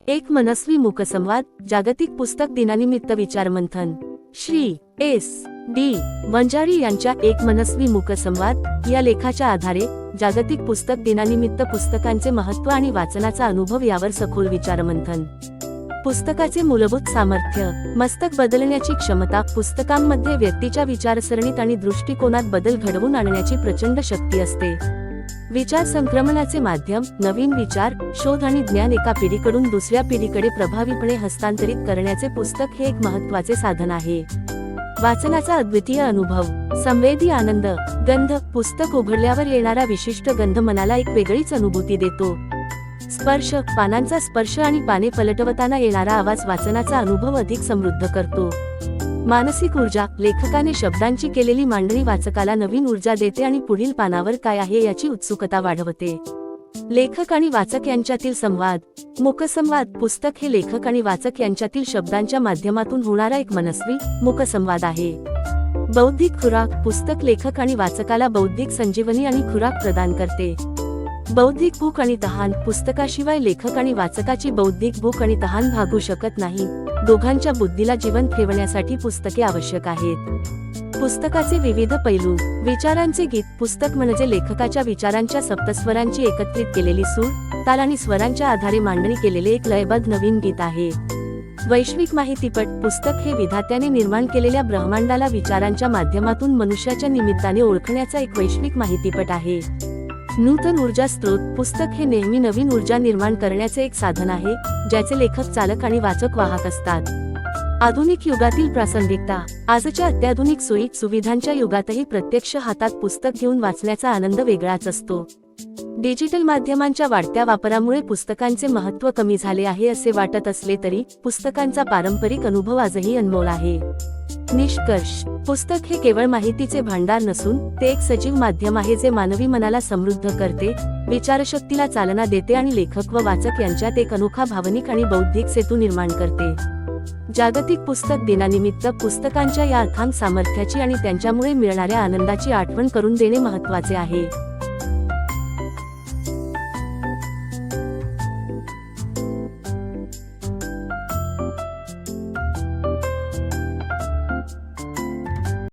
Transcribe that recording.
एक मनस्वी मूकसंवाद जागतिक पुस्तक दिनानिमित्त विचारमंथन। श्री S.D. वंजारी यांच्या एक मनस्वी मूकसंवाद या लेखाच्या आधारे जागतिक पुस्तक दिनानिमित्त पुस्तकांचे महत्त्व आणि वाचनाचा अनुभव यावर सखोल विचारमंथन। पुस्तकाचे मूलभूत सामर्थ्य, मस्तक बदलण्याची क्षमता। पुस्तकांमध्ये व्यक्तीच्या विचारसरणीत आणि दृष्टिकोनात बदल घडवून आणण्याची प्रचंड शक्ती असते। विचार संक्रमणाचे माध्यम, नवीन विचार, शोध आणि ज्ञान एका पिढीकडून दुसऱ्या पिढीकडे प्रभावीपणे हस्तांतरित करण्याचे पुस्तक हे एक महत्त्वाचे साधन आहे। वाचनाचा अद्वितीय अनुभव, संवेदी आनंद, गंध। पुस्तक उघडल्यावर येणारा विशिष्ट गंध मनाला एक वेगळीच अनुभूती देतो। स्पर्श, पानांचा स्पर्श आणि पाने पलटवताना येणारा आवाज वाचनाचा अनुभव अधिक समृद्ध करतो। मानसिक ऊर्जा, लेखकाने शब्दांची केलेली मांडणी वाचकाला नवीन ऊर्जा देते आणि पुढील पानावर काय आहे याची उत्सुकता वाढवते। लेखक आणि वाचक यांच्यातील संवाद, मूकसंवाद। पुस्तक हे लेखक आणि वाचक यांच्यातील शब्दांच्या माध्यमातून होणारा एक मनस्वी मूकसंवाद आहे। बौद्धिक खुराक, पुस्तक लेखक आणि वाचकाला बौद्धिक संजीवनी आणि खुराक प्रदान करते। बौद्धिक भूक आणि तहान, पुस्तकाशिवाय लेखक आणि वाचकाची बौद्धिक भूक आणि तहान भागू शकत नाही। दोघांच्या बुद्धीला जिवंत ठेवण्यासाठी पुस्तके आवश्यक आहेत। पुस्तकाचे विविध पैलू, विचारांचे गीत। पुस्तक म्हणजे लेखकाच्या विचारांच्या सप्तस्वरांची एकत्रित केलेली सूर, ताल आणि स्वरांच्या आधारे मांडणी केलेले एक लयबद्ध नवीन गीत आहे। वैश्विक माहितीपट, पुस्तक हे विधात्याने निर्माण केलेल्या ब्रह्मांडाला विचारांच्या माध्यमातून मनुष्याच्या निमित्ताने ओळखण्याचा एक वैश्विक माहितीपट आहे। नूतन ऊर्जा स्रोत, पुस्तक हे नेहमी नवीन ऊर्जा निर्माण करण्याचे एक साधन आहे, ज्याचे लेखक चालक आणि वाचक वाहक असतात। आधुनिक युगातील प्रासंगिकता, आजच्या अत्याधुनिक सोयी सुविधांच्या युगातही प्रत्यक्ष हातात पुस्तक घेऊन वाचण्याचा आनंद वेगळाच असतो। डिजिटल माध्यमांच्या वाढत्या वापरामुळे पुस्तकांचे महत्त्व कमी झाले आहे असे वाटत असले तरी पुस्तकांचा पारंपरिक अनुभव आजही अनमोल आहे। निष्कर्ष, पुस्तक हे केवळ माहितीचे भांडार नसून ते एक सजीव माध्यम आहे जे मानवी मनाला समृद्ध करते, विचारशक्तीला चालना देते आणि लेखक व वाचक यांच्यात एक अनोखा भावनिक आणि बौद्धिक सेतू निर्माण करते। जागतिक पुस्तक दिनानिमित्त पुस्तकांच्या या अथांग सामर्थ्याची आणि त्यांच्यामुळे मिळणाऱ्या आनंदाची आठवण करून देणे महत्त्वाचे आहे।